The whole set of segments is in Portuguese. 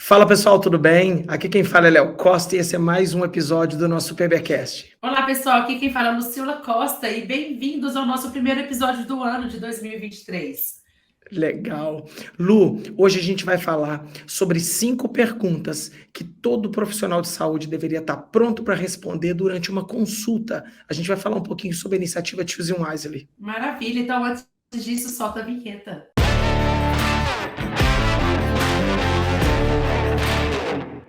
Fala pessoal, tudo bem? Aqui quem fala é Léo Costa e esse é mais um episódio do nosso PBcast. Olá pessoal, aqui quem fala é Lucila Costa e bem-vindos ao nosso primeiro episódio do ano de 2023. Legal. Lu, hoje a gente vai falar sobre 5 perguntas que todo profissional de saúde deveria estar pronto para responder durante uma consulta. A gente vai falar um pouquinho sobre a iniciativa Choosing Wisely. Maravilha, então antes disso, solta a vinheta.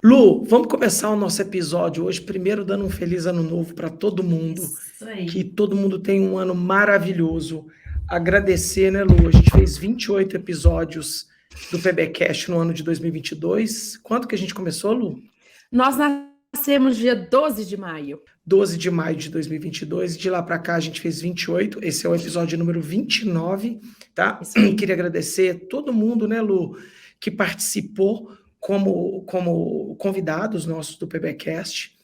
Lu, vamos começar o nosso episódio hoje, primeiro dando um feliz ano novo para todo mundo, Isso aí. que todo mundo tenha um ano maravilhoso. Agradecer, né, Lu? A gente fez 28 episódios do PBcast no ano de 2022. Quando que a gente começou, Lu? Nós nascemos dia 12 de maio. 12 de maio de 2022, de lá para cá a gente fez 28, esse é o episódio número 29, tá? Queria agradecer todo mundo, né, Lu, que participou como convidados nossos do PBcast.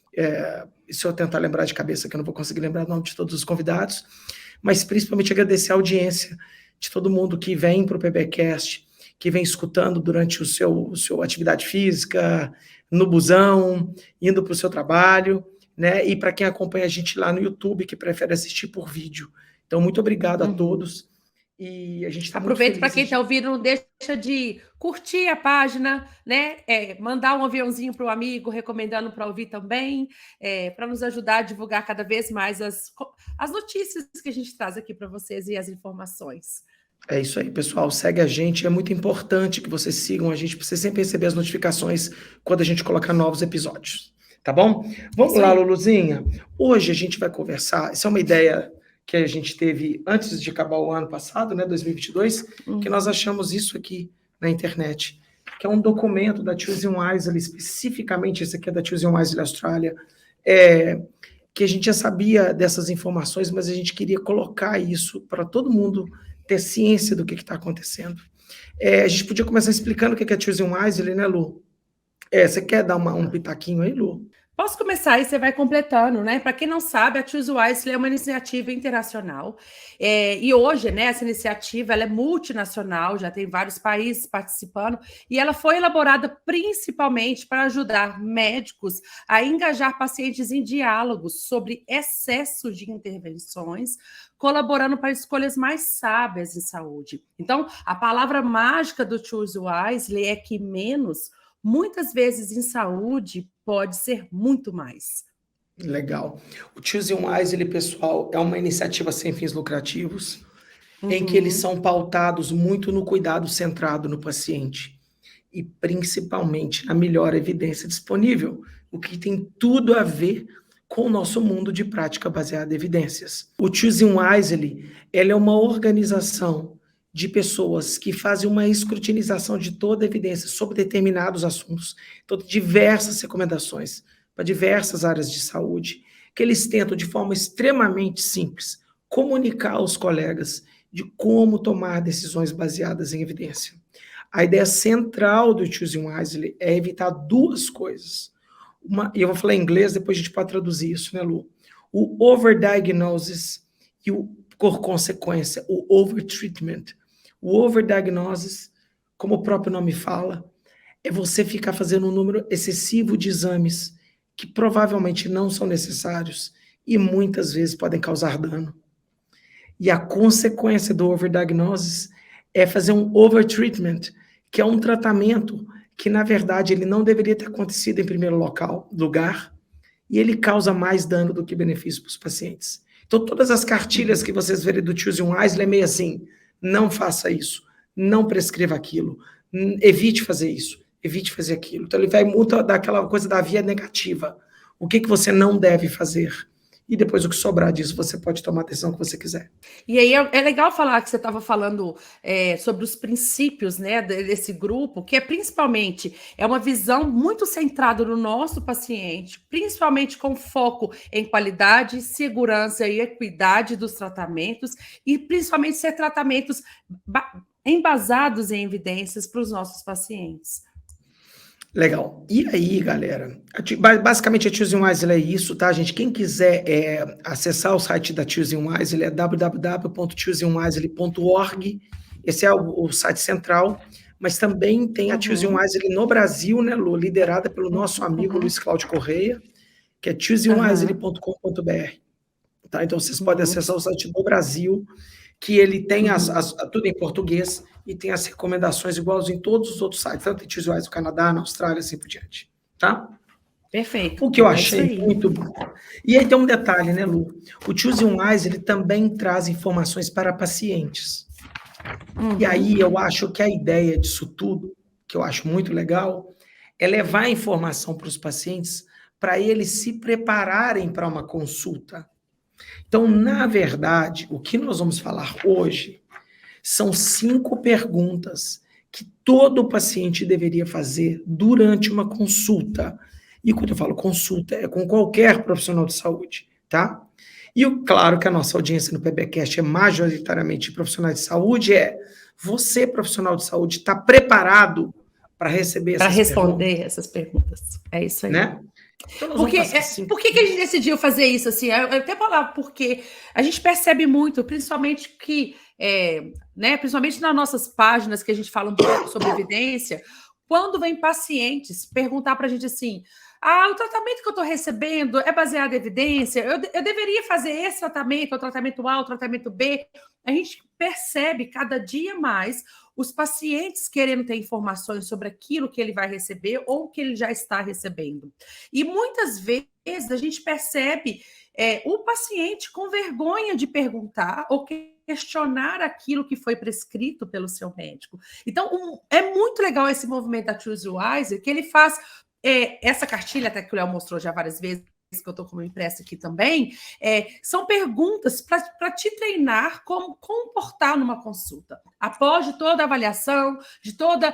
Se eu tentar lembrar de cabeça, que eu não vou conseguir lembrar o nome de todos os convidados, mas principalmente agradecer a audiência de todo mundo que vem para o PBcast, que vem escutando durante o seu atividade física, no busão, indo para o seu trabalho, né? E para quem acompanha a gente lá no YouTube, que prefere assistir por vídeo. Então, muito obrigado a todos. E a gente está muito feliz. Aproveita para quem está ouvindo, não deixa de curtir a página, né? Mandar um aviãozinho para o amigo, recomendando para ouvir também, para nos ajudar a divulgar cada vez mais as notícias que a gente traz aqui para vocês e as informações. É isso aí, pessoal. Segue a gente. É muito importante que vocês sigam a gente para você sempre receber as notificações quando a gente colocar novos episódios. Tá bom? Vamos lá, Luluzinha. Hoje a gente vai conversar. Essa é uma ideia que a gente teve antes de acabar o ano passado, né, 2022, que nós achamos isso aqui na internet, que é um documento da Choosing Wisely, especificamente esse aqui é da Choosing Wisely Austrália, que a gente já sabia dessas informações, mas a gente queria colocar isso para todo mundo ter ciência do que está acontecendo. A gente podia começar explicando o que é Choosing Wisely, né, Lu? Você quer dar um pitaquinho aí, Lu? Posso começar e você vai completando, né? Para quem não sabe, a Choose Wisely é uma iniciativa internacional. E hoje, né, essa iniciativa ela é multinacional, já tem vários países participando, e ela foi elaborada principalmente para ajudar médicos a engajar pacientes em diálogos sobre excesso de intervenções, colaborando para escolhas mais sábias em saúde. Então, a palavra mágica do Choose Wisely é que menos, muitas vezes em saúde, pode ser muito mais. Legal. O Choosing Wisely, pessoal, é uma iniciativa sem fins lucrativos, em que eles são pautados muito no cuidado centrado no paciente e principalmente na melhor evidência disponível, o que tem tudo a ver com o nosso mundo de prática baseada em evidências. O Choosing Wisely, ela é uma organização de pessoas que fazem uma escrutinização de toda a evidência sobre determinados assuntos, então diversas recomendações para diversas áreas de saúde, que eles tentam de forma extremamente simples comunicar aos colegas de como tomar decisões baseadas em evidência. A ideia central do Choosing Wisely é evitar duas coisas. E eu vou falar em inglês, depois a gente pode traduzir isso, né, Lu? O overdiagnosis e, por consequência, o overtreatment. O overdiagnosis, como o próprio nome fala, é você ficar fazendo um número excessivo de exames que provavelmente não são necessários e muitas vezes podem causar dano. E a consequência do overdiagnosis é fazer um overtreatment, que é um tratamento que, na verdade, ele não deveria ter acontecido em primeiro lugar, e ele causa mais dano do que benefício para os pacientes. Então, todas as cartilhas que vocês verem do Choosing Wisely é meio assim: não faça isso, não prescreva aquilo, evite fazer isso, evite fazer aquilo. Então, ele vai muito daquela coisa da via negativa. O que você não deve fazer? E depois o que sobrar disso, você pode tomar a decisão que você quiser. E aí é legal falar que você estava falando sobre os princípios, né, desse grupo, que principalmente é uma visão muito centrada no nosso paciente, principalmente com foco em qualidade, segurança e equidade dos tratamentos, e principalmente ser tratamentos embasados em evidências para os nossos pacientes. Legal. E aí, galera? Basicamente, a Choosing Wisely é isso, tá, gente? Quem quiser acessar o site da Choosing Wisely é www.choosingwisely.org. Esse é o site central. mas também tem a Choosing Uhum. Wisely no Brasil, né, Lu, liderada pelo nosso amigo Uhum. Luiz Cláudio Correia, que é Aham. choosingwisely.com.br. Tá? Então, vocês podem Uhum. acessar o site do Brasil, que ele tem Uhum. tudo em português e tem as recomendações iguais em todos os outros sites, tanto em Choosing Wisely no Canadá, na Austrália, assim por diante. Tá? Perfeito. O que eu É isso achei aí. muito bom. E aí tem um detalhe, né, Lu? O Choosing Wise, ele também traz informações para pacientes. E Uhum. aí eu acho que a ideia disso tudo, que eu acho muito legal, é levar a informação para os pacientes para eles se prepararem para uma consulta. Então, na verdade, o que nós vamos falar hoje são 5 perguntas que todo paciente deveria fazer durante uma consulta. E quando eu falo consulta, é com qualquer profissional de saúde, tá? E claro que a nossa audiência no PBcast é majoritariamente profissionais de saúde, você, profissional de saúde, está preparado para receber Para essas responder perguntas, essas perguntas. É isso aí. né? Então nós vamos passar 5. Por que a gente decidiu fazer isso assim? Eu até falar porque a gente percebe muito, principalmente que, né, principalmente nas nossas páginas que a gente fala um pouco sobre evidência, quando vem pacientes perguntar para a gente assim: ah, o tratamento que eu estou recebendo é baseado em evidência? Eu deveria fazer esse tratamento, o tratamento A, o tratamento B? A gente percebe cada dia mais os pacientes querendo ter informações sobre aquilo que ele vai receber ou que ele já está recebendo. E muitas vezes a gente percebe o paciente com vergonha de perguntar ou questionar aquilo que foi prescrito pelo seu médico. Então, é muito legal esse movimento da Choose Wise, que ele faz essa cartilha, até que o Léo mostrou já várias vezes, que eu estou como impressa aqui também, são perguntas para te treinar como comportar numa consulta. Após de toda a avaliação, de toda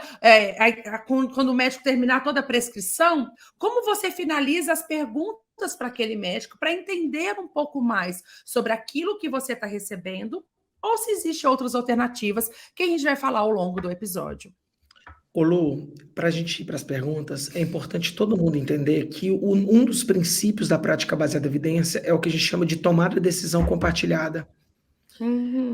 quando o médico terminar toda a prescrição, como você finaliza as perguntas para aquele médico para entender um pouco mais sobre aquilo que você está recebendo ou se existem outras alternativas que a gente vai falar ao longo do episódio. Ô Lu, para a gente ir para as perguntas, é importante todo mundo entender que um dos princípios da prática baseada em evidência é o que a gente chama de tomada de decisão compartilhada. Uhum.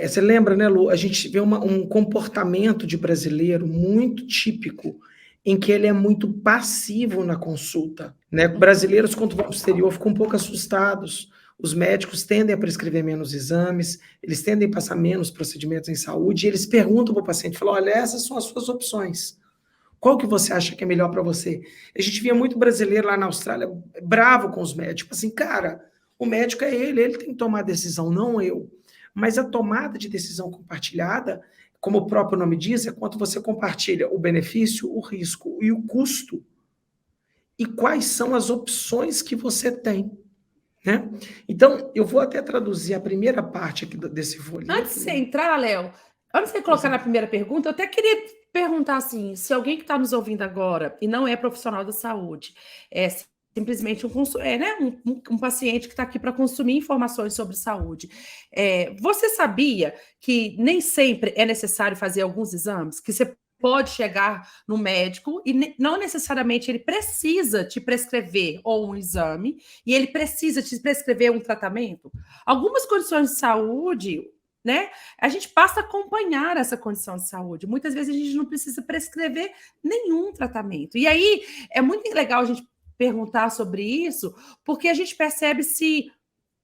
Você lembra, né, Lu? A gente vê um comportamento de brasileiro muito típico, em que ele é muito passivo na consulta, né? Brasileiros, quando vão para o exterior, ficam um pouco assustados. Os médicos tendem a prescrever menos exames, eles tendem a passar menos procedimentos em saúde, e eles perguntam para o paciente, falam, olha, essas são as suas opções. Qual que você acha que é melhor para você? A gente via muito brasileiro lá na Austrália bravo com os médicos, assim, cara, o médico é ele tem que tomar a decisão, não eu. Mas a tomada de decisão compartilhada, como o próprio nome diz, é quando você compartilha o benefício, o risco e o custo. E quais são as opções que você tem, né? Então, eu vou até traduzir a primeira parte aqui desse Antes folheto. de você entrar, Léo, antes de você colocar na primeira pergunta, eu até queria perguntar assim, se alguém que está nos ouvindo agora e não é profissional da saúde, é simplesmente um paciente que está aqui para consumir informações sobre saúde, você sabia que nem sempre é necessário fazer alguns exames, que você pode chegar no médico e não necessariamente ele precisa te prescrever ou um exame e ele precisa te prescrever um tratamento? Algumas condições de saúde, né, a gente passa a acompanhar essa condição de saúde. Muitas vezes a gente não precisa prescrever nenhum tratamento. E aí é muito legal a gente perguntar sobre isso, porque a gente percebe se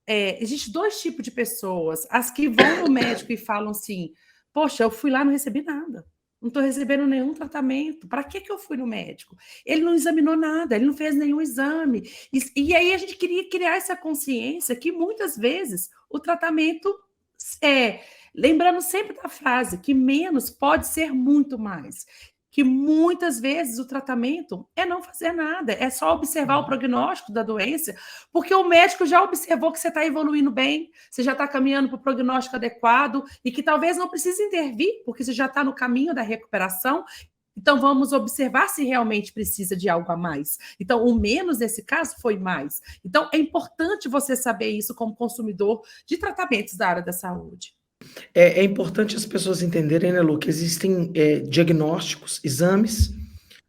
existe dois tipos de pessoas. As que vão no médico e falam assim, poxa, eu fui lá e não recebi nada. Não estou recebendo nenhum tratamento. Para que eu fui no médico? Ele não examinou nada, ele não fez nenhum exame. E aí a gente queria criar essa consciência que muitas vezes o tratamento lembrando sempre da frase que menos pode ser muito mais. Que muitas vezes o tratamento é não fazer nada, é só observar o prognóstico da doença, porque o médico já observou que você está evoluindo bem, você já está caminhando para o prognóstico adequado e que talvez não precise intervir, porque você já está no caminho da recuperação. Então, vamos observar se realmente precisa de algo a mais. Então, o menos nesse caso foi mais. Então, é importante você saber isso como consumidor de tratamentos da área da saúde. É importante as pessoas entenderem, né, Lu, que existem diagnósticos, exames,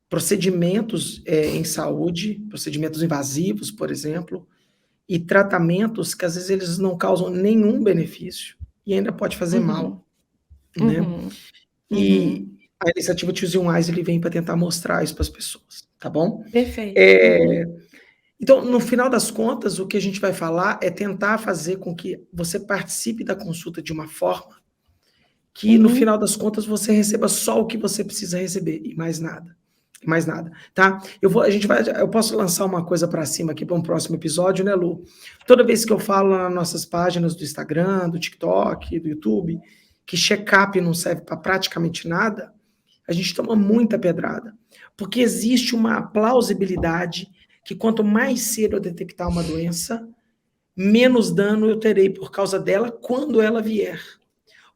procedimentos em saúde, procedimentos invasivos, por exemplo, e tratamentos que às vezes eles não causam nenhum benefício e ainda pode fazer mal, né? Uhum. E, Uhum. A iniciativa Choose Wise, ele vem para tentar mostrar isso para as pessoas, tá bom? Perfeito. Então, no final das contas, o que a gente vai falar é tentar fazer com que você participe da consulta de uma forma que, no final das contas, você receba só o que você precisa receber e mais nada. E mais nada, tá? Eu posso lançar uma coisa para cima aqui para um próximo episódio, né, Lu? Toda vez que eu falo nas nossas páginas do Instagram, do TikTok, do YouTube, que check-up não serve para praticamente nada, a gente toma muita pedrada. Porque existe uma plausibilidade que quanto mais cedo eu detectar uma doença, menos dano eu terei por causa dela quando ela vier.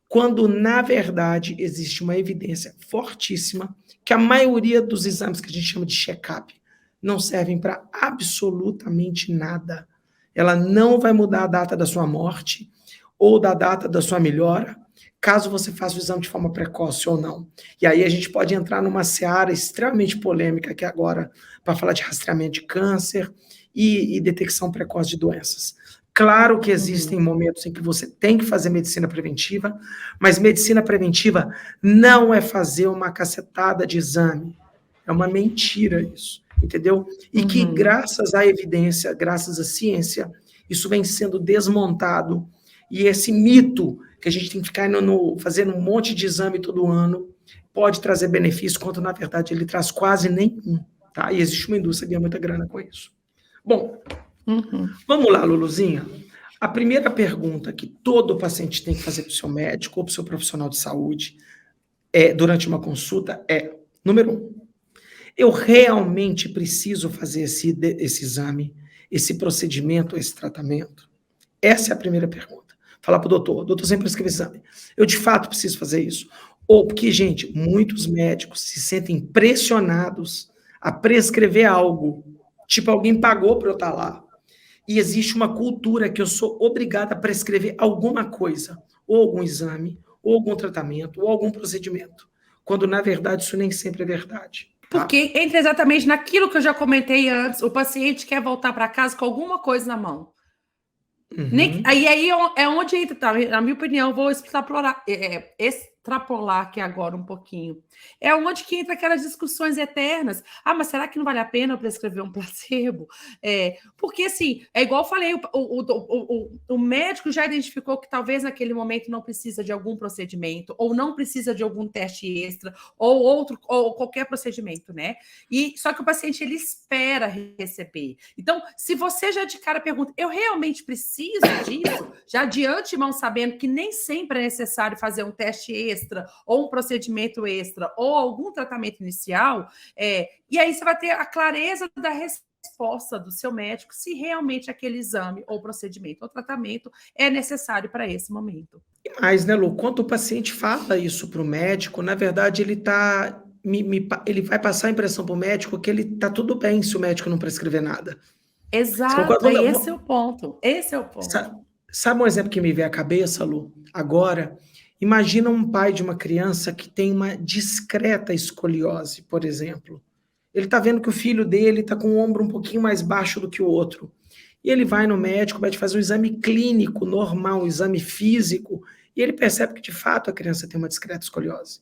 Quando, na verdade, existe uma evidência fortíssima que a maioria dos exames que a gente chama de check-up não servem para absolutamente nada. Ela não vai mudar a data da sua morte ou da data da sua melhora, caso você faça o exame de forma precoce ou não. E aí a gente pode entrar numa seara extremamente polêmica aqui agora, para falar de rastreamento de câncer e detecção precoce de doenças. Claro que existem momentos em que você tem que fazer medicina preventiva, mas medicina preventiva não é fazer uma cacetada de exame. É uma mentira isso, entendeu? E que graças à evidência, graças à ciência, isso vem sendo desmontado. E esse mito que a gente tem que ficar fazendo um monte de exame todo ano pode trazer benefício, quando na verdade ele traz quase nenhum, tá? E existe uma indústria que ganha muita grana com isso. Bom, vamos lá, Luluzinha. A primeira pergunta que todo paciente tem que fazer para o seu médico ou para o seu profissional de saúde durante uma consulta é, número 1, eu realmente preciso fazer esse exame, esse procedimento, esse tratamento? Essa é a primeira pergunta. Falar para o doutor sempre prescreve exame. Eu, de fato, preciso fazer isso? Ou porque, gente, muitos médicos se sentem pressionados a prescrever algo. Tipo, alguém pagou para eu estar lá. E existe uma cultura que eu sou obrigada a prescrever alguma coisa, ou algum exame, ou algum tratamento, ou algum procedimento. Quando, na verdade, isso nem sempre é verdade. Tá? Porque entra exatamente naquilo que eu já comentei antes, o paciente quer voltar para casa com alguma coisa na mão. Aí é onde entra, tá? Na minha opinião, vou extrapolar aqui agora um pouquinho. É onde que entra aquelas discussões eternas. Ah, mas será que não vale a pena eu prescrever um placebo? Porque, assim, é igual eu falei, o médico já identificou que talvez naquele momento não precisa de algum procedimento, ou não precisa de algum teste extra, ou qualquer procedimento, né? Só que o paciente, ele espera receber. Então, se você já de cara pergunta, eu realmente preciso disso, já de antemão sabendo que nem sempre é necessário fazer um teste extra, ou um procedimento extra, ou algum tratamento inicial, e aí você vai ter a clareza da resposta do seu médico se realmente aquele exame, ou procedimento, ou tratamento é necessário para esse momento. E mais, né, Lu? Quando o paciente fala isso para o médico, na verdade ele ele vai passar a impressão para o médico que ele está tudo bem se o médico não prescrever nada. Exato, esse é o ponto. Esse é o ponto. Sabe um exemplo que me veio à cabeça, Lu? Agora, imagina um pai de uma criança que tem uma discreta escoliose, por exemplo. Ele está vendo que o filho dele está com o ombro um pouquinho mais baixo do que o outro. E ele vai no médico, vai fazer um exame clínico normal, um exame físico, e ele percebe que, de fato, a criança tem uma discreta escoliose.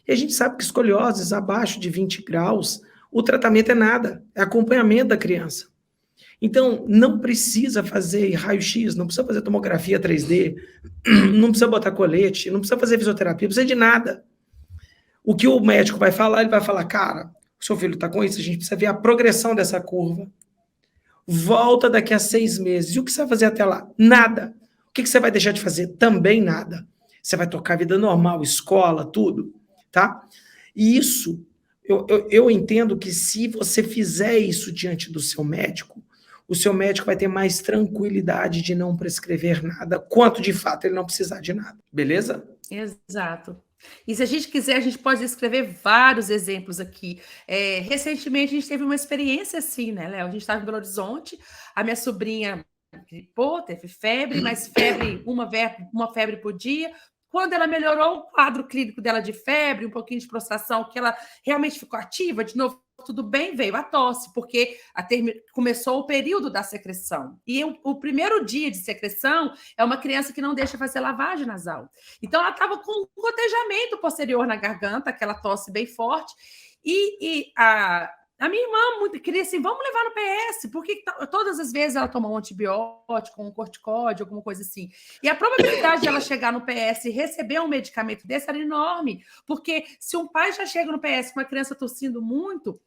E a gente sabe que escolioses abaixo de 20 graus, o tratamento é nada, é acompanhamento da criança. Então, não precisa fazer raio-x, não precisa fazer tomografia 3D, não precisa botar colete, não precisa fazer fisioterapia, não precisa de nada. O que o médico vai falar, ele vai falar, cara, o seu filho está com isso, a gente precisa ver a progressão dessa curva. Volta daqui a 6 meses. E o que você vai fazer até lá? Nada. O que você vai deixar de fazer? Também nada. Você vai tocar a vida normal, escola, tudo, tá? E isso, eu entendo que se você fizer isso diante do seu médico, o seu médico vai ter mais tranquilidade de não prescrever nada, quanto de fato ele não precisar de nada. Beleza? Exato. E se a gente quiser, a gente pode escrever vários exemplos aqui. Recentemente, a gente teve uma experiência assim, né, Léo? A gente estava em Belo Horizonte, a minha sobrinha gripou, teve febre, mas uma febre por dia. Quando ela melhorou o quadro clínico dela de febre, um pouquinho de prostração, que ela realmente ficou ativa, de novo tudo bem, veio a tosse, porque começou o período da secreção. E o primeiro dia de secreção é uma criança que não deixa fazer lavagem nasal. Então, ela estava com um gotejamento posterior na garganta, aquela tosse bem forte, e a minha irmã muito queria assim, vamos levar no PS, porque todas as vezes ela toma um antibiótico, um corticóide, alguma coisa assim. E a probabilidade de ela chegar no PS e receber um medicamento desse era enorme, porque se um pai já chega no PS com uma criança tossindo muito,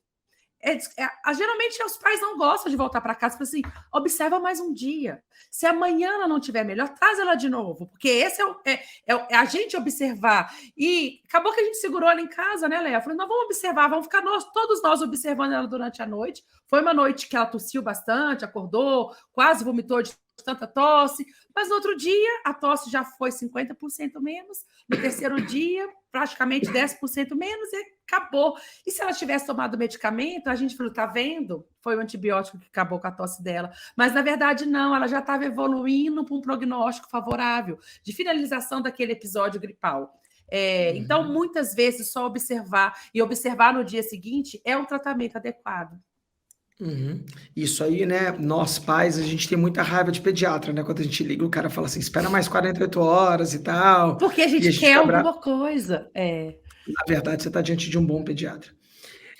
geralmente os pais não gostam de voltar para casa, assim, observa mais um dia. Se amanhã ela não estiver melhor, traz ela de novo, porque esse é a gente observar. E acabou que a gente segurou ela em casa, né, Léa? Falei, não, vamos observar, vamos ficar todos nós observando ela durante a noite. Foi uma noite que ela tossiu bastante, acordou, quase vomitou de tanta tosse, mas no outro dia a tosse já foi 50% menos, no terceiro dia praticamente 10% menos e acabou. E se ela tivesse tomado o medicamento, a gente falou, tá vendo? Foi o antibiótico que acabou com a tosse dela. Mas na verdade não, ela já estava evoluindo para um prognóstico favorável de finalização daquele episódio gripal. Então, muitas vezes, só observar e observar no dia seguinte é um tratamento adequado. Isso aí, né? Nós pais, a gente tem muita raiva de pediatra, né? Quando a gente liga, o cara fala assim: espera mais 48 horas e tal. Porque a E gente quer alguma coisa. Na verdade, você está diante de um bom pediatra.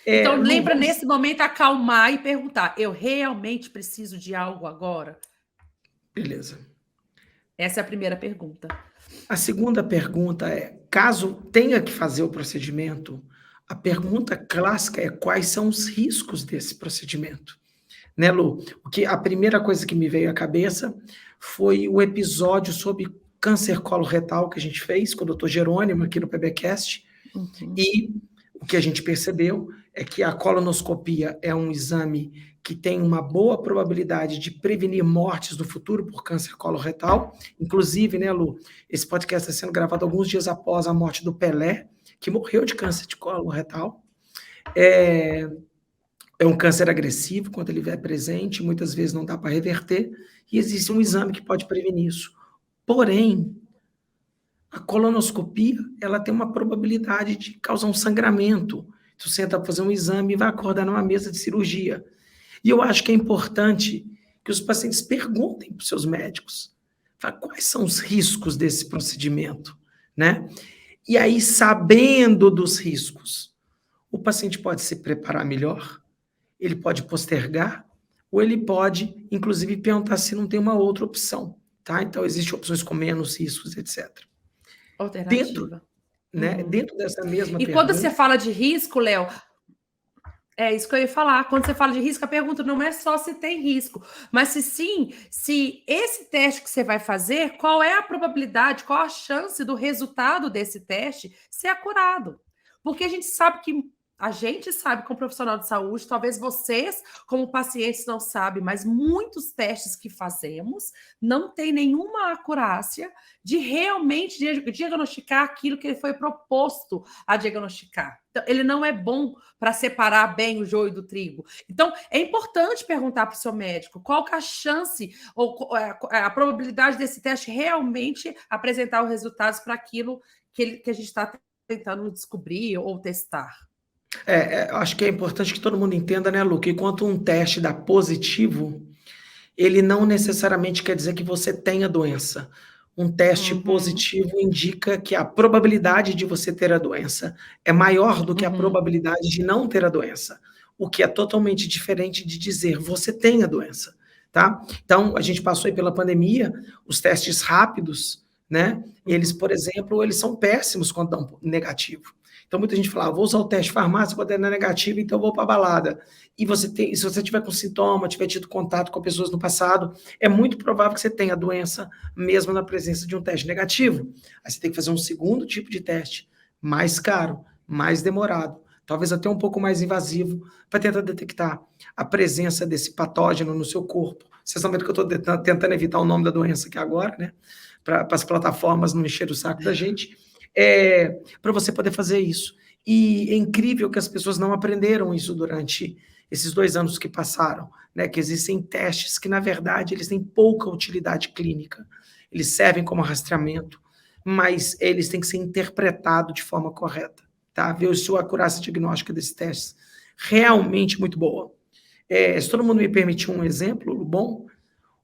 Então, Lu, lembra nesse momento acalmar e perguntar: eu realmente preciso de algo agora? Beleza. Essa é a primeira pergunta. A segunda pergunta é: caso tenha que fazer o procedimento, a pergunta clássica é quais são os riscos desse procedimento? Né, Lu? A primeira coisa que me veio à cabeça foi o episódio sobre câncer coloretal que a gente fez com o Dr. Jerônimo aqui no PBcast. E o que a gente percebeu é que a colonoscopia é um exame que tem uma boa probabilidade de prevenir mortes no futuro por câncer coloretal. Inclusive, né, Lu, esse podcast está sendo gravado alguns dias após a morte do Pelé, que morreu de câncer de coloretal. É um câncer agressivo quando ele é presente, muitas vezes não dá para reverter, e existe um exame que pode prevenir isso. Porém, a colonoscopia, ela tem uma probabilidade de causar um sangramento. Tu senta para fazer um exame e vai acordar numa mesa de cirurgia. E eu acho que é importante que os pacientes perguntem para os seus médicos quais são os riscos desse procedimento, né? E aí, sabendo dos riscos, o paciente pode se preparar melhor, ele pode postergar, ou ele pode, inclusive, perguntar se não tem uma outra opção, tá? Então, existem opções com menos riscos, etc. Alternativa. Dentro dessa mesma pergunta. E quando você fala de risco, Léo, é isso que eu ia falar. Quando você fala de risco, a pergunta não é só se tem risco, mas se esse teste que você vai fazer, qual é a probabilidade, qual a chance do resultado desse teste ser acurado? Porque a gente sabe, como profissional de saúde, talvez vocês, como pacientes, não sabem, mas muitos testes que fazemos não tem nenhuma acurácia de realmente diagnosticar aquilo que ele foi proposto a diagnosticar. Então, ele não é bom para separar bem o joio do trigo. Então, é importante perguntar para o seu médico qual que é a chance ou a probabilidade desse teste realmente apresentar os resultados para aquilo que a gente está tentando descobrir ou testar. Acho que é importante que todo mundo entenda, né, Lu, que enquanto um teste dá positivo, ele não necessariamente quer dizer que você tenha doença. Um teste positivo indica que a probabilidade de você ter a doença é maior do que a probabilidade de não ter a doença, o que é totalmente diferente de dizer você tem a doença, tá? Então, a gente passou aí pela pandemia, os testes rápidos, né? Eles, por exemplo, eles são péssimos quando dão negativo. Então, muita gente fala, vou usar o teste farmácia, quando é negativo, então eu vou para a balada. E se você tiver com sintoma, tiver tido contato com pessoas no passado, é muito provável que você tenha a doença, mesmo na presença de um teste negativo. Aí você tem que fazer um segundo tipo de teste, mais caro, mais demorado, talvez até um pouco mais invasivo, para tentar detectar a presença desse patógeno no seu corpo. Vocês estão vendo que eu estou tentando evitar o nome da doença aqui agora, né? Para as plataformas não encher o saco da gente. Para você poder fazer isso. E é incrível que as pessoas não aprenderam isso durante esses 2 anos que passaram, né? Que existem testes que, na verdade, eles têm pouca utilidade clínica. Eles servem como rastreamento, mas eles têm que ser interpretados de forma correta, tá? Ver se a acurácia diagnóstica desses testes realmente muito boa. Se todo mundo me permitir um exemplo bom,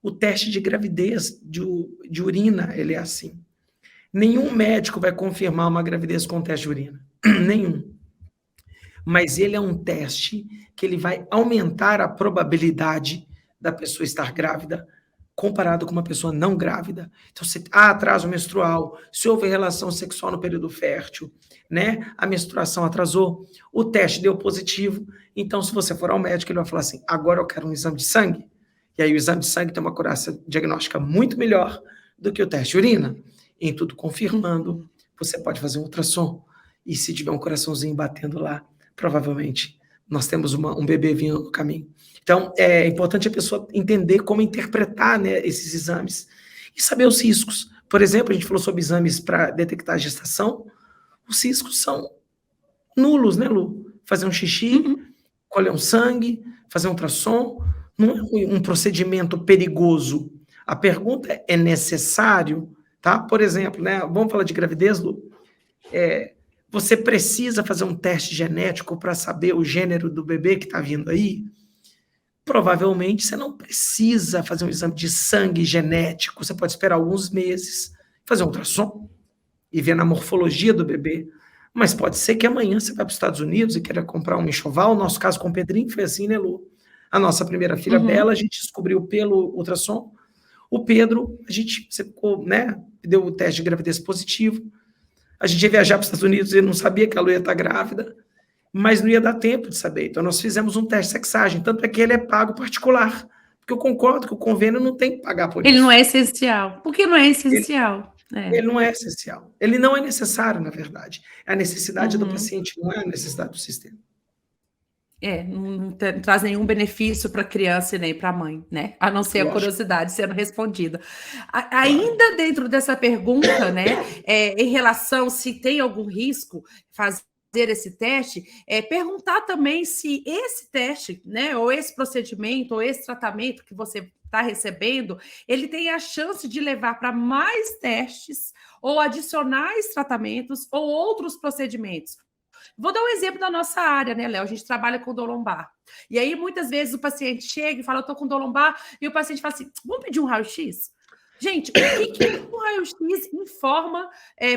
o teste de gravidez de urina, ele é assim. Nenhum médico vai confirmar uma gravidez com teste de urina. Nenhum. Mas ele é um teste que ele vai aumentar a probabilidade da pessoa estar grávida comparado com uma pessoa não grávida. Então, se há atraso menstrual, se houve relação sexual no período fértil, né? A menstruação atrasou, o teste deu positivo. Então, se você for ao médico, ele vai falar assim: agora eu quero um exame de sangue. E aí o exame de sangue tem uma acurácia diagnóstica muito melhor do que o teste de urina. Em tudo confirmando, você pode fazer um ultrassom. E se tiver um coraçãozinho batendo lá, provavelmente nós temos um bebê vindo no caminho. Então, é importante a pessoa entender como interpretar, né, esses exames e saber os riscos. Por exemplo, a gente falou sobre exames para detectar a gestação. Os riscos são nulos, né, Lu? Fazer um xixi, colher um sangue, fazer um ultrassom, não é um procedimento perigoso. A pergunta é necessário, tá? Por exemplo, né, vamos falar de gravidez, Lu? Você precisa fazer um teste genético para saber o gênero do bebê que está vindo aí? Provavelmente você não precisa fazer um exame de sangue genético, você pode esperar alguns meses, fazer um ultrassom e ver na morfologia do bebê. Mas pode ser que amanhã você vá para os Estados Unidos e queira comprar um enxoval. O nosso caso com o Pedrinho foi assim, né, Lu? A nossa primeira filha, Bela, a gente descobriu pelo ultrassom. O Pedro, a gente né, deu o teste de gravidez positivo. A gente ia viajar para os Estados Unidos e não sabia que a Lu ia estar grávida, mas não ia dar tempo de saber. Então, nós fizemos um teste de sexagem, tanto é que ele é pago particular, porque eu concordo que o convênio não tem que pagar por isso. Ele não é essencial. Por que não é essencial? Ele não é essencial. Ele não é necessário, na verdade. É a necessidade do paciente, não é a necessidade do sistema. Não traz nenhum benefício para a criança e nem para a mãe, né? A não ser a curiosidade sendo respondida. Ainda dentro dessa pergunta, né, em relação se tem algum risco fazer esse teste, perguntar também se esse teste, né, ou esse procedimento, ou esse tratamento que você está recebendo, ele tem a chance de levar para mais testes, ou adicionais tratamentos, ou outros procedimentos. Vou dar um exemplo da nossa área, né, Léo? A gente trabalha com dor lombar. E aí, muitas vezes, o paciente chega e fala, eu tô com dor lombar, e o paciente fala assim, vamos pedir um raio-x? Gente, o que o raio-x informa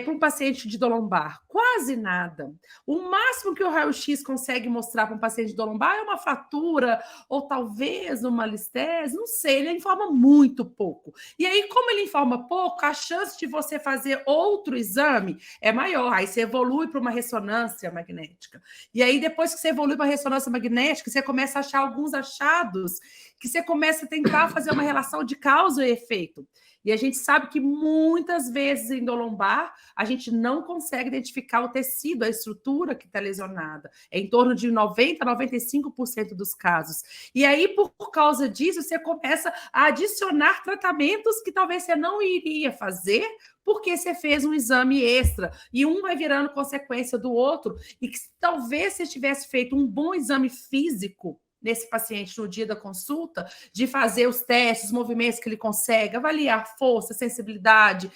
para um paciente de dor lombar? Quase nada. O máximo que o raio-x consegue mostrar para um paciente de dor lombar é uma fratura, ou talvez uma listese, não sei, ele informa muito pouco. E aí, como ele informa pouco, a chance de você fazer outro exame é maior. Aí você evolui para uma ressonância magnética. E aí, depois que você evolui para a ressonância magnética, você começa a achar alguns achados que você começa a tentar fazer uma relação de causa e efeito. E a gente sabe que muitas vezes em dor lombar a gente não consegue identificar o tecido, a estrutura que está lesionada. É em torno de 90% a 95% dos casos. E aí, por causa disso, você começa a adicionar tratamentos que talvez você não iria fazer, porque você fez um exame extra. E um vai virando consequência do outro. E que talvez você tivesse feito um bom exame físico nesse paciente no dia da consulta, de fazer os testes, os movimentos que ele consegue, avaliar força, sensibilidade,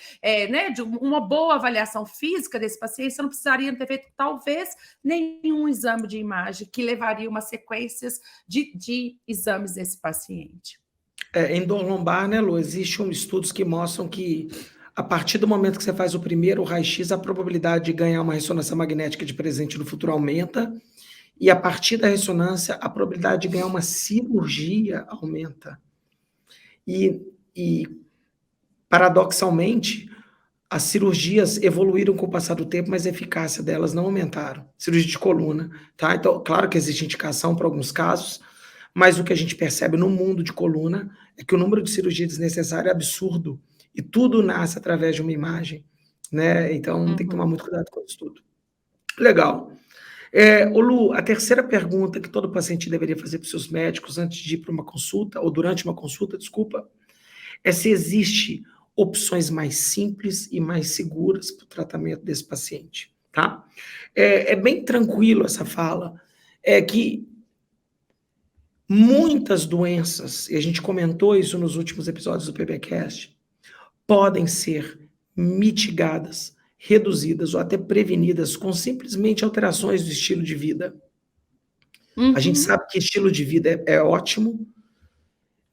né, de uma boa avaliação física desse paciente, você não precisaria ter feito, talvez, nenhum exame de imagem, que levaria uma sequência de exames desse paciente. Em dor lombar, né, Lu, existem estudos que mostram que, a partir do momento que você faz o primeiro raio-x, a probabilidade de ganhar uma ressonância magnética de presente no futuro aumenta, e a partir da ressonância, a probabilidade de ganhar uma cirurgia aumenta. E paradoxalmente, as cirurgias evoluíram com o passar do tempo, mas a eficácia delas não aumentaram. Cirurgia de coluna, tá? Então, claro que existe indicação para alguns casos, mas o que a gente percebe no mundo de coluna é que o número de cirurgia desnecessária é absurdo. E tudo nasce através de uma imagem, né? Então, tem que tomar muito cuidado com isso tudo. Legal. Lu, a terceira pergunta que todo paciente deveria fazer para os seus médicos antes de ir para uma consulta, ou durante uma consulta, desculpa, é se existe opções mais simples e mais seguras para o tratamento desse paciente, tá? É bem tranquilo essa fala, que muitas doenças, e a gente comentou isso nos últimos episódios do PBcast, podem ser mitigadas, reduzidas ou até prevenidas com simplesmente alterações do estilo de vida. A gente Uhum, sabe que estilo de vida é ótimo,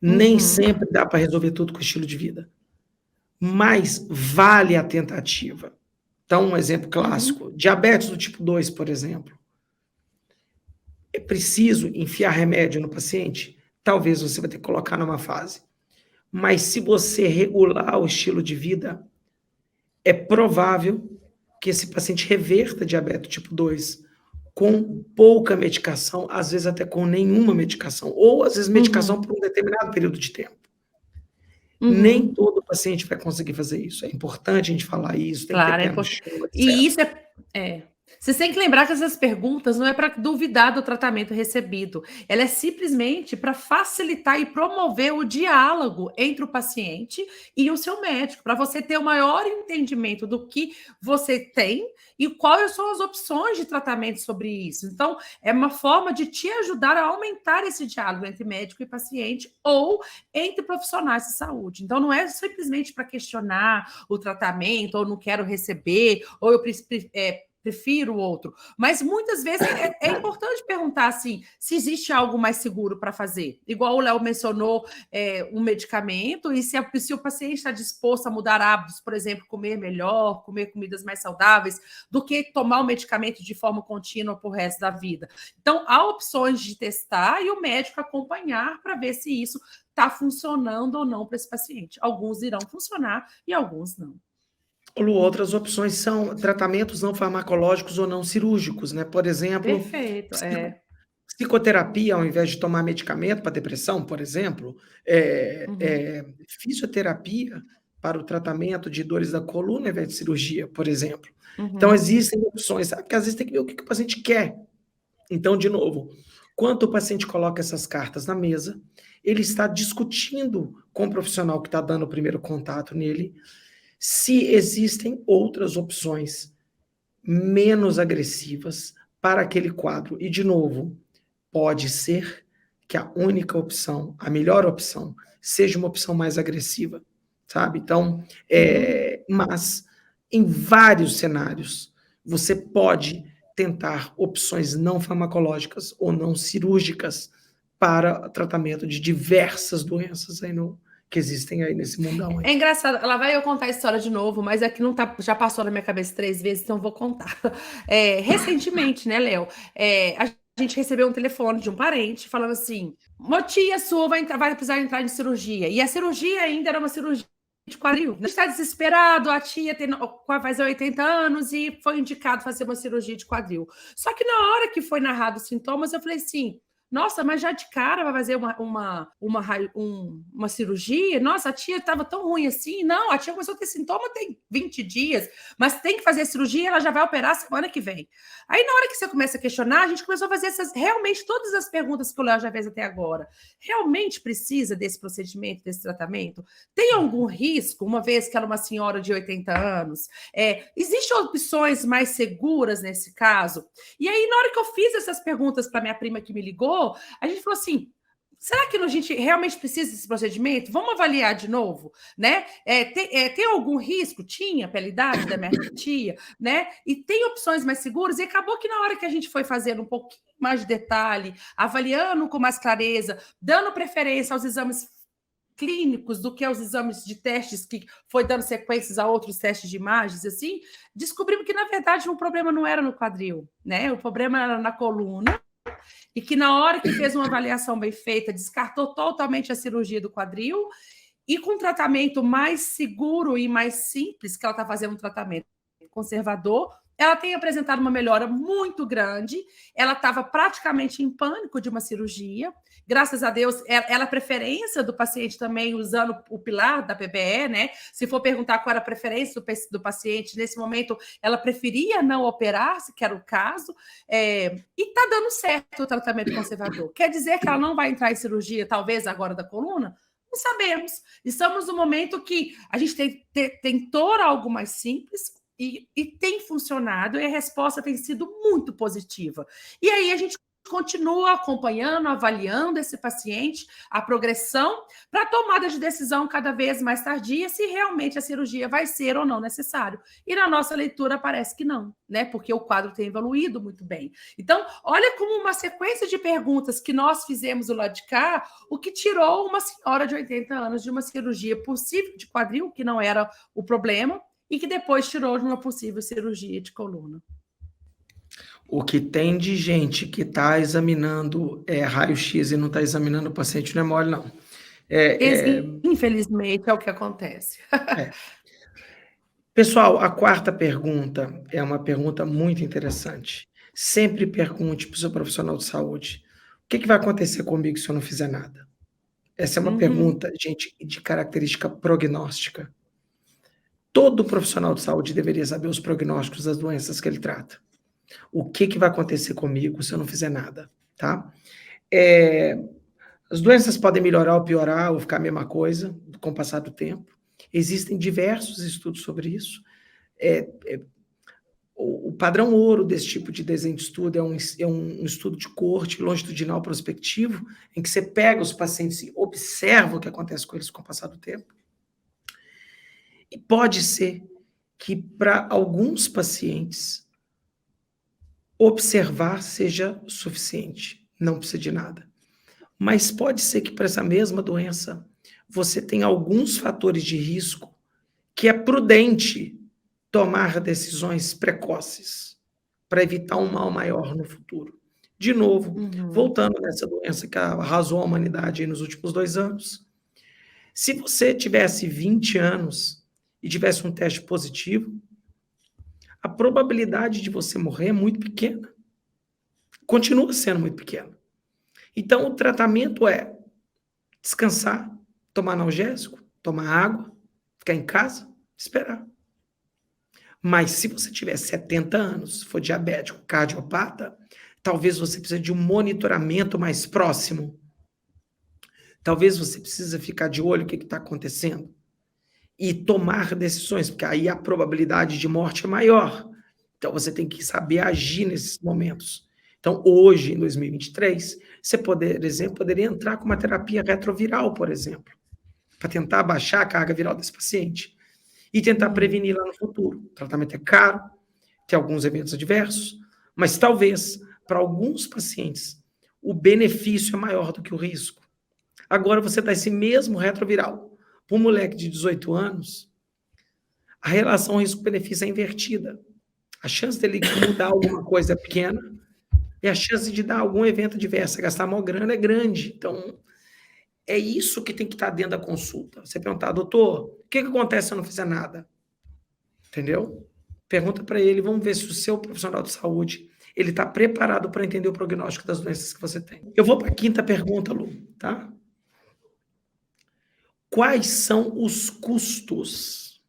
nem uhum, sempre dá para resolver tudo com estilo de vida, mas vale a tentativa. Então, um exemplo uhum. clássico, diabetes do tipo 2, por exemplo. É preciso enfiar remédio no paciente? Talvez você vai ter que colocar numa fase. Mas se você regular o estilo de vida, é provável que esse paciente reverta diabetes tipo 2 com pouca medicação, às vezes até com nenhuma medicação, ou às vezes medicação Uhum, por um determinado período de tempo. Nem uhum. todo paciente vai conseguir fazer isso. É importante a gente falar isso, tem que ter Claro, é pé no importante. chão, E etc. isso é. Você tem que lembrar que essas perguntas não é para duvidar do tratamento recebido, ela é simplesmente para facilitar e promover o diálogo entre o paciente e o seu médico, para você ter o maior entendimento do que você tem e quais são as opções de tratamento sobre isso. Então, é uma forma de te ajudar a aumentar esse diálogo entre médico e paciente ou entre profissionais de saúde. Então, não é simplesmente para questionar o tratamento, ou não quero receber, ou eu prefiro o outro. Mas muitas vezes é importante perguntar assim, se existe algo mais seguro para fazer. Igual o Léo mencionou, um medicamento, e se o paciente está disposto a mudar hábitos, por exemplo, comer melhor, comer comidas mais saudáveis, do que tomar o medicamento de forma contínua para o resto da vida. Então, há opções de testar e o médico acompanhar para ver se isso está funcionando ou não para esse paciente. Alguns irão funcionar e alguns não. Lu, outras opções são tratamentos não farmacológicos ou não cirúrgicos, né? Por exemplo, Perfeito, é. psicoterapia, ao invés de tomar medicamento para depressão, por exemplo, Uhum, fisioterapia para o tratamento de dores da coluna, ao invés de cirurgia, por exemplo. Então, uhum. existem opções, sabe? Porque às vezes tem que ver o que o paciente quer. Então, de novo, quando o paciente coloca essas cartas na mesa, ele está discutindo com o profissional que está dando o primeiro contato nele se existem outras opções menos agressivas para aquele quadro. E, de novo, pode ser que a única opção, a melhor opção, seja uma opção mais agressiva, sabe? Então, Uhum. mas em vários cenários, você pode tentar opções não farmacológicas ou não cirúrgicas para tratamento de diversas doenças aí que existem aí nesse mundão É aí. engraçado, ela vai eu contar a história de novo, mas é que não tá, já passou na minha cabeça 3 vezes, então eu vou contar. Recentemente, né, Léo? A gente recebeu um telefone de um parente falando assim: uma tia sua vai precisar entrar em cirurgia. E a cirurgia ainda era uma cirurgia de quadril. A gente está desesperado, a tia vai fazer 80 anos e foi indicado fazer uma cirurgia de quadril. Só que na hora que foi narrado os sintomas, eu falei assim: nossa, mas já de cara vai fazer uma cirurgia? Nossa, a tia estava tão ruim assim. Não, a tia começou a ter sintoma tem 20 dias, mas tem que fazer a cirurgia e ela já vai operar semana que vem. Aí, na hora que você começa a questionar, a gente começou a fazer realmente todas as perguntas que o Léo já fez até agora. Realmente precisa desse procedimento, desse tratamento? Tem algum risco, uma vez que ela é uma senhora de 80 anos? Existem opções mais seguras nesse caso? E aí, na hora que eu fiz essas perguntas para minha prima que me ligou, a gente falou assim: será que a gente realmente precisa desse procedimento? Vamos avaliar de novo, né? Tem algum risco? Tinha pela idade da minha tia, né? E tem opções mais seguras. E acabou que na hora que a gente foi fazendo um pouquinho mais de detalhe, avaliando com mais clareza, dando preferência aos exames clínicos do que aos exames de testes que foi dando sequências a outros testes de imagens, assim, descobrimos que, na verdade, o problema não era no quadril, né? O problema era na coluna, e que na hora que fez uma avaliação bem feita, descartou totalmente a cirurgia do quadril, e com um tratamento mais seguro e mais simples, que ela está fazendo um tratamento conservador, ela tem apresentado uma melhora muito grande. Ela estava praticamente em pânico de uma cirurgia. Graças a Deus, ela é preferência do paciente também, usando o pilar da PBE, né? Se for perguntar qual era a preferência do paciente, nesse momento, ela preferia não operar, se que era o caso, e está dando certo o tratamento conservador. Quer dizer que ela não vai entrar em cirurgia, talvez agora da coluna? Não sabemos. Estamos no momento que a gente tentou algo mais simples e tem funcionado, e a resposta tem sido muito positiva. E aí a gente continua acompanhando, avaliando esse paciente, a progressão, para tomada de decisão cada vez mais tardia, se realmente a cirurgia vai ser ou não necessário. E na nossa leitura parece que não, né? Porque o quadro tem evoluído muito bem. Então, olha como uma sequência de perguntas que nós fizemos do lado de cá, o que tirou uma senhora de 80 anos de uma cirurgia possível de quadril, que não era o problema, e que depois tirou de uma possível cirurgia de coluna. O que tem de gente que está examinando raio-x e não está examinando o paciente não é mole, não. Infelizmente, é o que acontece. Pessoal, a quarta pergunta é uma pergunta muito interessante. Sempre pergunte para o seu profissional de saúde: o que vai acontecer comigo se eu não fizer nada? Essa é uma pergunta, gente, de característica prognóstica. Todo profissional de saúde deveria saber os prognósticos das doenças que ele trata. O que vai acontecer comigo se eu não fizer nada, tá? As doenças podem melhorar ou piorar, ou ficar a mesma coisa com o passar do tempo. Existem diversos estudos sobre isso. O padrão ouro desse tipo de desenho de estudo é um estudo de corte longitudinal prospectivo, em que você pega os pacientes e observa o que acontece com eles com o passar do tempo. E pode ser que, para alguns pacientes, observar seja suficiente, não precisa de nada. Mas pode ser que, para essa mesma doença, você tenha alguns fatores de risco que é prudente tomar decisões precoces para evitar um mal maior no futuro. De novo, voltando nessa doença que arrasou a humanidade nos últimos 2 anos, se você tivesse 20 anos e tivesse um teste positivo, a probabilidade de você morrer é muito pequena. Continua sendo muito pequena. Então, o tratamento é descansar, tomar analgésico, tomar água, ficar em casa, esperar. Mas se você tiver 70 anos, for diabético, cardiopata, talvez você precise de um monitoramento mais próximo. Talvez você precise ficar de olho no que está acontecendo e tomar decisões, porque aí a probabilidade de morte é maior. Então, você tem que saber agir nesses momentos. Então, hoje, em 2023, você, por exemplo, poderia entrar com uma terapia retroviral, por exemplo, para tentar baixar a carga viral desse paciente e tentar prevenir lá no futuro. O tratamento é caro, tem alguns eventos adversos, mas talvez, para alguns pacientes, o benefício é maior do que o risco. Agora, você dá esse mesmo retroviral para um moleque de 18 anos, a relação risco-benefício é invertida. A chance dele mudar alguma coisa é pequena e a chance de dar algum evento adverso, gastar maior grana, é grande. Então, é isso que tem que estar dentro da consulta. Você perguntar, doutor, o que acontece se eu não fizer nada? Entendeu? Pergunta para ele, vamos ver se o seu profissional de saúde ele está preparado para entender o prognóstico das doenças que você tem. Eu vou para a quinta pergunta, Lu, tá? Quais são os custos?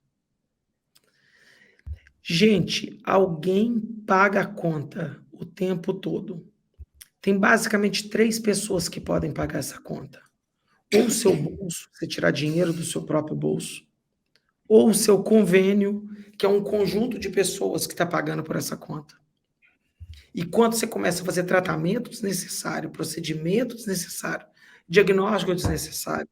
Gente, alguém paga a conta o tempo todo. Tem basicamente 3 pessoas que podem pagar essa conta. Ou o seu bolso, você tirar dinheiro do seu próprio bolso, ou o seu convênio, que é um conjunto de pessoas que está pagando por essa conta. E quando você começa a fazer tratamento desnecessário, procedimento desnecessário, diagnóstico desnecessário,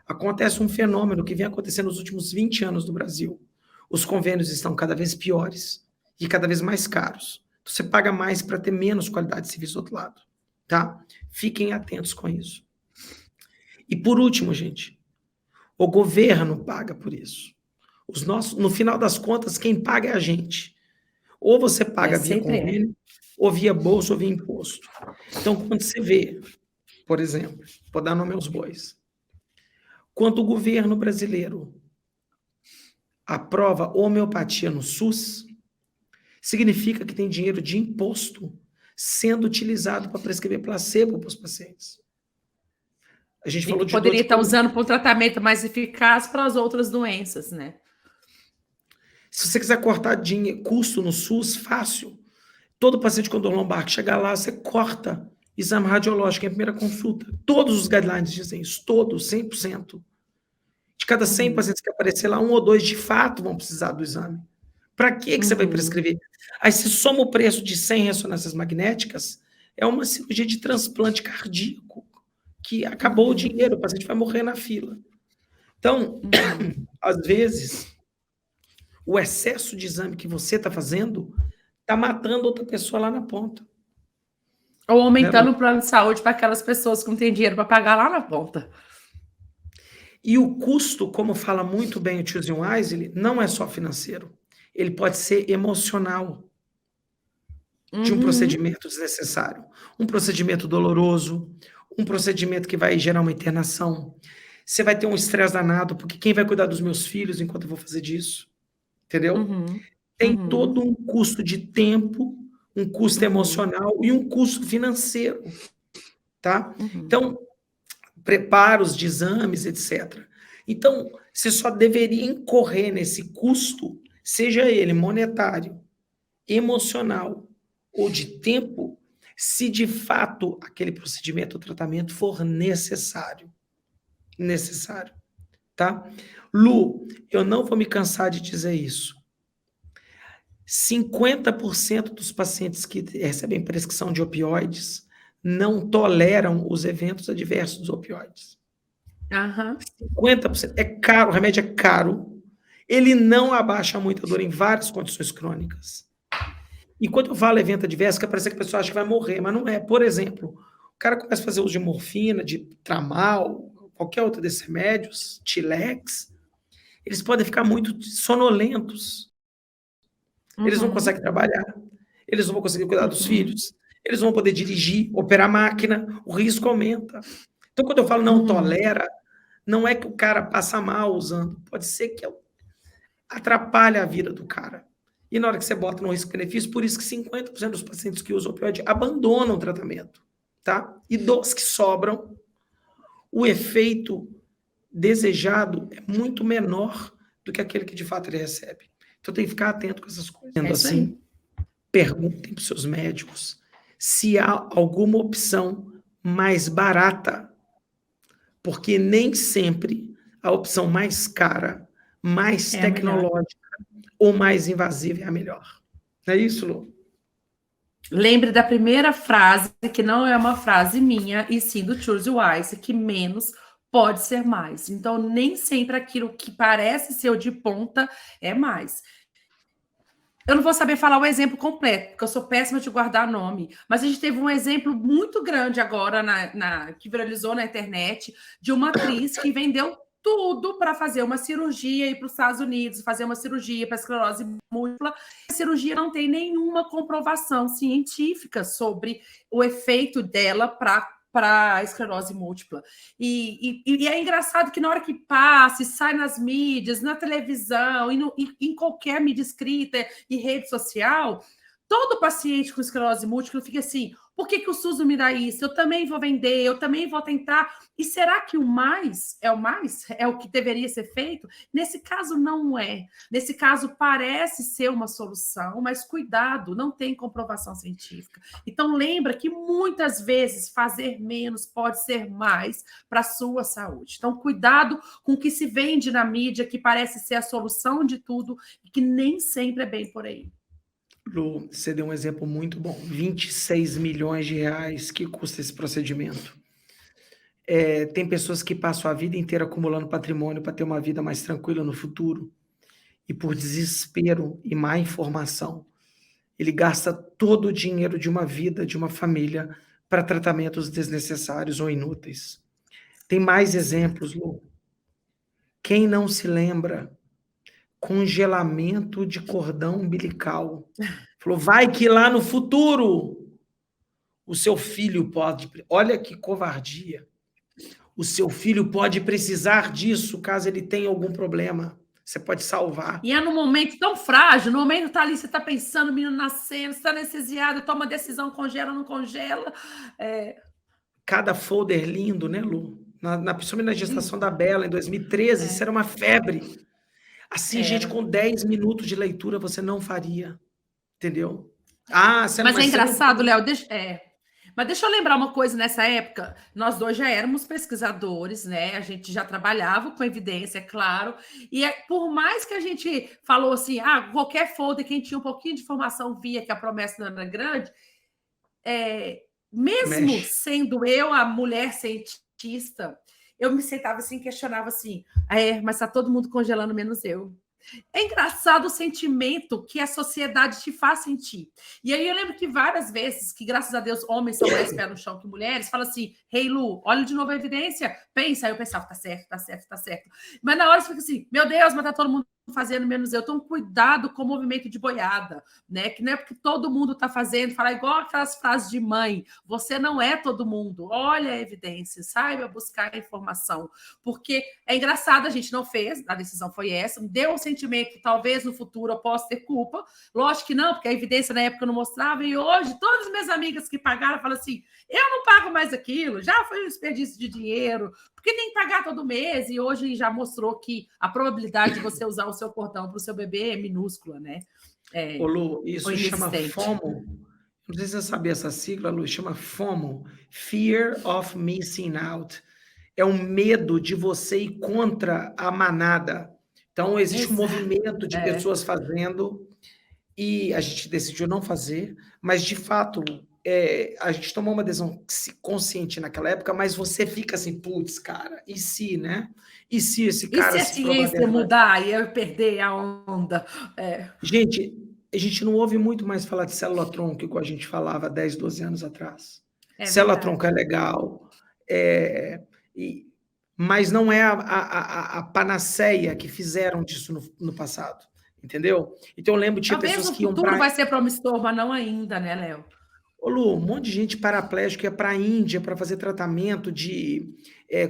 acontece um fenômeno que vem acontecendo nos últimos 20 anos no Brasil. Os convênios estão cada vez piores e cada vez mais caros. Você paga mais para ter menos qualidade de serviço do outro lado, tá? Fiquem atentos com isso. E por último, gente, o governo paga por isso. No final das contas, quem paga é a gente. Ou você paga via convênio, ou via bolsa, ou via imposto. Então, quando você vê, por exemplo, vou dar nome aos bois, quando o governo brasileiro aprova homeopatia no SUS, significa que tem dinheiro de imposto sendo utilizado para prescrever placebo para os pacientes. A gente falou de poderia estar usando para um tratamento mais eficaz para as outras doenças, né? Se você quiser cortar custo no SUS, fácil. Todo paciente com dor lombar que chegar lá, você corta exame radiológico em primeira consulta. Todos os guidelines dizem isso, todos, 100%. De cada 100 pacientes que aparecer lá, 1 ou 2 de fato vão precisar do exame. Para que você vai prescrever? Aí se soma o preço de 100 ressonâncias magnéticas, é uma cirurgia de transplante cardíaco, que acabou o dinheiro, o paciente vai morrer na fila. Então, às vezes, o excesso de exame que você está fazendo está matando outra pessoa lá na ponta. Ou aumentando o plano de saúde para aquelas pessoas que não têm dinheiro para pagar lá na ponta. E o custo, como fala muito bem o Choosing Wisely, não é só financeiro. Ele pode ser emocional, de um procedimento desnecessário. Um procedimento doloroso, um procedimento que vai gerar uma internação. Você vai ter um estresse danado, porque quem vai cuidar dos meus filhos enquanto eu vou fazer disso? Entendeu? Tem todo um custo de tempo, um custo emocional e um custo financeiro, tá? Então, preparos de exames, etc. Então, você só deveria incorrer nesse custo, seja ele monetário, emocional ou de tempo, se de fato aquele procedimento ou tratamento for necessário. Necessário, tá? Lu, eu não vou me cansar de dizer isso. 50% dos pacientes que recebem prescrição de opioides não toleram os eventos adversos dos opioides. 50%. É caro, o remédio é caro. Ele não abaixa muito a dor em várias condições crônicas. E quando eu falo evento adverso, que parece que a pessoa acha que vai morrer, mas não é. Por exemplo, o cara começa a fazer uso de morfina, de tramal, qualquer outro desses remédios, Tilex, eles podem ficar muito sonolentos. Eles não conseguem trabalhar, eles não vão conseguir cuidar dos filhos, eles não vão poder dirigir, operar máquina, o risco aumenta. Então, quando eu falo não tolera, não é que o cara passa mal usando, pode ser que atrapalhe a vida do cara. E na hora que você bota no risco-benefício, por isso que 50% dos pacientes que usam opioide abandonam o tratamento, tá? E dos que sobram, o efeito desejado é muito menor do que aquele que de fato ele recebe. Então tem que ficar atento com essas coisas. Sendo assim, perguntem para os seus médicos se há alguma opção mais barata, porque nem sempre a opção mais cara, mais tecnológica ou mais invasiva é a melhor. Não é isso, Lu? Lembre da primeira frase, que não é uma frase minha, e sim do Choosing Wisely, que menos pode ser mais. Então, nem sempre aquilo que parece ser o de ponta é mais. Eu não vou saber falar o exemplo completo, porque eu sou péssima de guardar nome, mas a gente teve um exemplo muito grande agora que viralizou na internet de uma atriz que vendeu tudo para fazer uma cirurgia e ir para os Estados Unidos, fazer uma cirurgia para esclerose múltipla. A cirurgia não tem nenhuma comprovação científica sobre o efeito dela para a esclerose múltipla. E é engraçado que na hora que passa e sai nas mídias, na televisão, em qualquer mídia escrita e rede social, todo paciente com esclerose múltipla fica assim, por que o SUS não me dá isso? Eu também vou vender, eu também vou tentar. E será que o mais? É o que deveria ser feito? Nesse caso, não é. Nesse caso, parece ser uma solução, mas cuidado, não tem comprovação científica. Então, lembra que muitas vezes fazer menos pode ser mais para a sua saúde. Então, cuidado com o que se vende na mídia, que parece ser a solução de tudo, e que nem sempre é bem por aí. Lu, você deu um exemplo muito bom. 26 milhões de reais que custa esse procedimento. Tem pessoas que passam a vida inteira acumulando patrimônio para ter uma vida mais tranquila no futuro. E por desespero e má informação, ele gasta todo o dinheiro de uma vida, de uma família, para tratamentos desnecessários ou inúteis. Tem mais exemplos, Lu. Quem não se lembra? Congelamento de cordão umbilical. Falou, vai que lá no futuro o seu filho pode... Olha que covardia. O seu filho pode precisar disso caso ele tenha algum problema. Você pode salvar. E é num momento tão frágil, no momento tá ali, você está pensando, o menino nascendo, você está anestesiado, toma decisão, congela, não congela. Cada folder lindo, né, Lu? Principalmente na gestação da Bela, em 2013, isso era uma febre. Assim, gente, com 10 minutos de leitura você não faria. Entendeu? Mas é engraçado, Léo, mas deixa eu lembrar uma coisa, nessa época, nós dois já éramos pesquisadores, né? A gente já trabalhava com evidência, é claro, e por mais que a gente falou assim, qualquer folder, quem tinha um pouquinho de informação via que a promessa não era grande, mesmo Mexe. sendo eu a mulher cientista, eu me sentava assim, questionava assim, mas está todo mundo congelando menos eu. É engraçado o sentimento que a sociedade te faz sentir. E aí eu lembro que várias vezes, que graças a Deus homens são mais pé no chão que mulheres, falam assim, hey Lu, olha de novo a evidência, pensa. Aí eu pensava, tá certo, tá certo, tá certo. Mas na hora você fica assim, meu Deus, mas tá todo mundo fazendo menos eu. Então cuidado com o movimento de boiada, né? Que não é porque todo mundo tá fazendo, falar igual aquelas frases de mãe, você não é todo mundo, olha a evidência, saiba buscar a informação. Porque é engraçado, a gente não fez, a decisão foi essa, deu um sentimento que talvez no futuro eu possa ter culpa. Lógico que não, porque a evidência na época não mostrava, e hoje todas as minhas amigas que pagaram falam assim, eu não pago mais aquilo, já foi um desperdício de dinheiro, porque tem que pagar todo mês, e hoje já mostrou que a probabilidade de você usar o seu cordão para o seu bebê é minúscula, né? Ô, Lu, Ou isso chama inexistente. FOMO. Não sei se você sabia essa sigla, Lu, chama FOMO, Fear of Missing Out. É um medo de você ir contra a manada. Então, existe um Exato. movimento de pessoas fazendo e a gente decidiu não fazer, mas, de fato, a gente tomou uma decisão consciente naquela época, mas você fica assim, putz, cara, e se, né? E se esse E cara se a se provar ciência verdade? mudar e eu perder a onda? Gente, a gente não ouve muito mais falar de célula-tronco igual a gente falava 10, 12 anos atrás. É Célula-tronco é verdade. legal, é, e- mas não é a panaceia que fizeram disso no passado, entendeu? Então eu lembro, tinha Talvez pessoas no que iam futuro para... vai ser promissor, mas não ainda, né, Léo? Ô Lu, um monte de gente paraplégica ia para a Índia para fazer tratamento de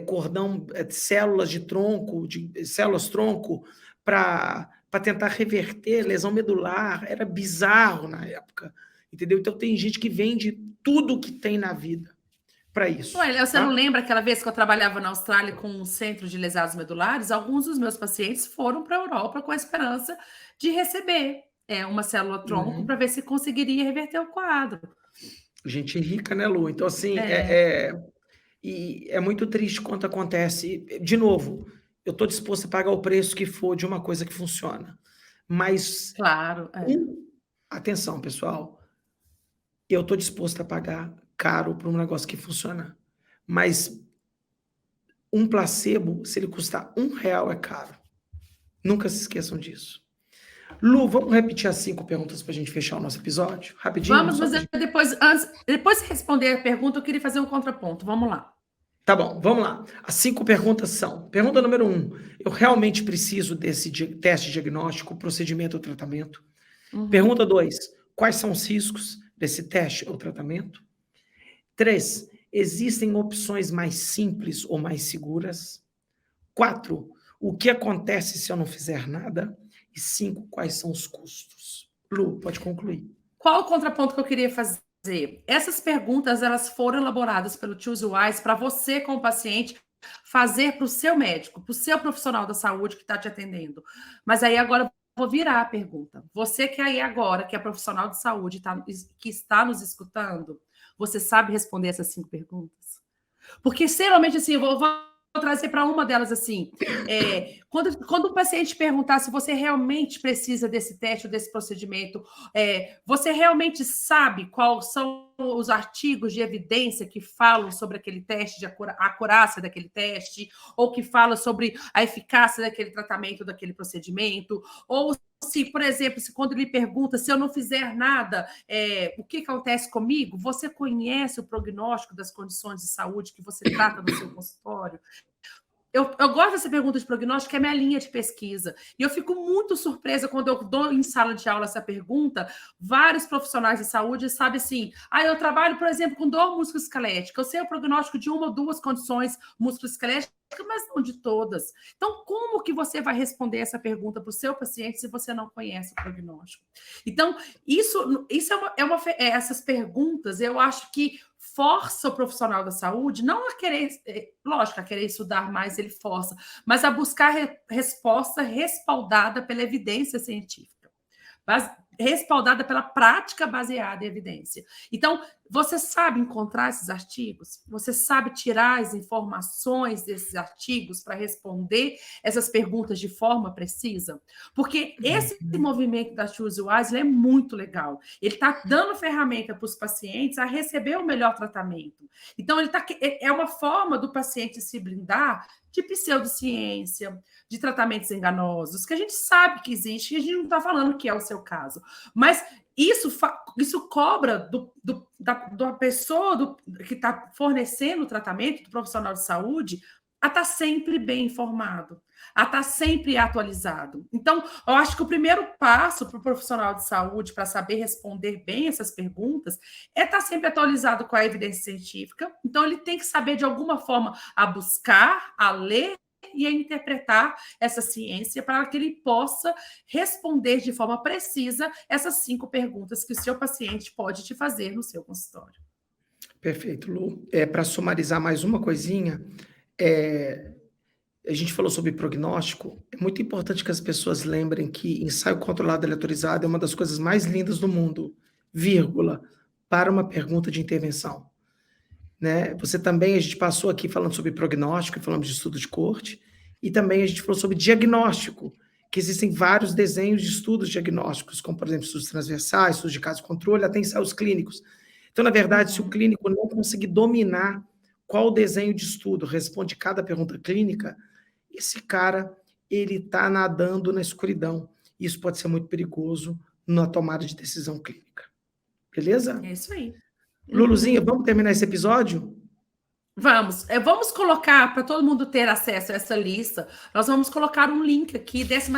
cordão, de células de tronco, de células tronco, para tentar reverter lesão medular. Era bizarro na época, entendeu? Então tem gente que vende tudo que tem na vida para isso, Ué, Léo, você não tá? lembra aquela vez que eu trabalhava na Austrália com um centro de lesados medulares? Alguns dos meus pacientes foram para a Europa com a esperança de receber uma célula-tronco para Uhum. ver se conseguiria reverter o quadro. Gente rica, né, Lu? Então, assim, É, e é muito triste quando acontece. De novo, eu estou disposto a pagar o preço que for de uma coisa que funciona. Mas, claro. atenção, pessoal, eu estou disposto a pagar caro por um negócio que funciona. Mas um placebo, se ele custar R$ 1, é caro. Nunca se esqueçam disso. Lu, vamos repetir as 5 perguntas para a gente fechar o nosso episódio? Rapidinho, Vamos, só mas para gente... depois de responder a pergunta, eu queria fazer um contraponto. Vamos lá. Tá bom, vamos lá. As 5 perguntas são: pergunta número 1, eu realmente preciso desse teste diagnóstico, procedimento ou tratamento? Uhum. Pergunta 2, quais são os riscos desse teste ou tratamento? 3, existem opções mais simples ou mais seguras? 4, o que acontece se eu não fizer nada? E 5, quais são os custos? Lu, pode concluir. Qual o contraponto que eu queria fazer? Essas perguntas elas foram elaboradas pelo Choose Wise para você, como paciente, fazer para o seu médico, para o seu profissional da saúde que está te atendendo. Mas aí agora eu vou virar a pergunta. Você que aí agora, que é profissional de saúde, que está nos escutando, você sabe responder essas 5 perguntas? Porque, geralmente, assim, eu vou trazer para uma delas, assim, quando o paciente perguntar se você realmente precisa desse teste ou desse procedimento, você realmente sabe quais são os artigos de evidência que falam sobre aquele teste, a acurácia daquele teste, ou que fala sobre a eficácia daquele tratamento, daquele procedimento, ou se, por exemplo, quando ele pergunta se eu não fizer nada, o que acontece comigo? Você conhece o prognóstico das condições de saúde que você trata no seu consultório? Eu gosto dessa pergunta de prognóstico, que é minha linha de pesquisa. E eu fico muito surpresa quando eu dou em sala de aula essa pergunta. Vários profissionais de saúde sabem assim: eu trabalho, por exemplo, com dor musculoesquelética. Eu sei o prognóstico de uma ou duas condições musculoesqueléticas, mas não de todas. Então, como que você vai responder essa pergunta para o seu paciente se você não conhece o prognóstico? Então, isso essas perguntas, eu acho que força o profissional da saúde não a querer, lógico, a querer estudar mais, ele força, mas a buscar resposta respaldada pela evidência científica, respaldada pela prática baseada em evidência. Então, Você sabe encontrar esses artigos? Você sabe tirar as informações desses artigos para responder essas perguntas de forma precisa? Porque esse movimento da Choose Wise é muito legal. Ele está dando ferramenta para os pacientes a receber o melhor tratamento. Então, é uma forma do paciente se blindar de pseudociência, de tratamentos enganosos, que a gente sabe que existe e a gente não está falando que é o seu caso. Mas isso cobra da pessoa que está fornecendo o tratamento, do profissional de saúde, a estar sempre bem informado, a estar sempre atualizado. Então, eu acho que o primeiro passo para o profissional de saúde, para saber responder bem essas perguntas, é estar sempre atualizado com a evidência científica. Então, ele tem que saber, de alguma forma, a buscar, a ler e a interpretar essa ciência para que ele possa responder de forma precisa essas 5 perguntas que o seu paciente pode te fazer no seu consultório. Perfeito, Lu. Para sumarizar mais uma coisinha, a gente falou sobre prognóstico. É muito importante que as pessoas lembrem que ensaio controlado aleatorizado é uma das coisas mais lindas do mundo, vírgula, para uma pergunta de intervenção. Né? A gente passou aqui falando sobre prognóstico, falamos de estudo de corte, e também a gente falou sobre diagnóstico, que existem vários desenhos de estudos diagnósticos, como, por exemplo, estudos transversais, estudos de caso de controle, até ensaios clínicos. Então, na verdade, se o clínico não conseguir dominar qual desenho de estudo responde cada pergunta clínica, esse cara, ele está nadando na escuridão. Isso pode ser muito perigoso na tomada de decisão clínica. Beleza? É isso aí. Luluzinha, vamos terminar esse episódio? Vamos colocar, para todo mundo ter acesso a essa lista, nós vamos colocar um link aqui desse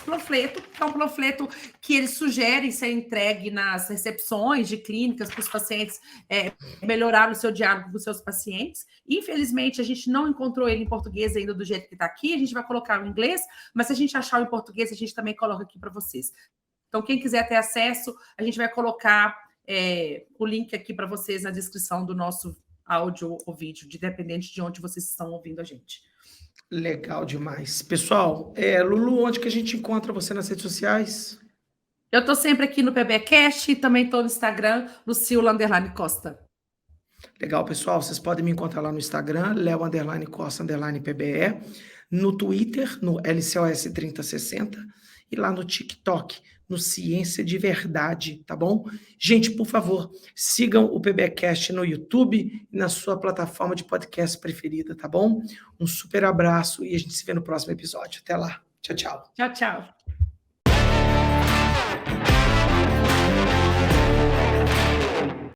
panfleto, que é um panfleto que eles sugerem ser entregue nas recepções de clínicas para os pacientes melhorar o seu diálogo com os seus pacientes. Infelizmente, a gente não encontrou ele em português ainda do jeito que está aqui, a gente vai colocar em inglês, mas se a gente achar o em português, a gente também coloca aqui para vocês. Então, quem quiser ter acesso, a gente vai colocar o link aqui para vocês na descrição do nosso áudio ou vídeo, dependente de onde vocês estão ouvindo a gente. Legal demais. Pessoal, Lulu, onde que a gente encontra você nas redes sociais? Eu estou sempre aqui no PBcast e também estou no Instagram, Lucila_Costa. Legal, pessoal. Vocês podem me encontrar lá no Instagram, Leo_Costa_PBE, no Twitter, no LCOS3060 e lá no TikTok, no Ciência de Verdade, tá bom? Gente, por favor, sigam o PBcast no YouTube e na sua plataforma de podcast preferida, tá bom? Um super abraço e a gente se vê no próximo episódio. Até lá. Tchau, tchau. Tchau, tchau.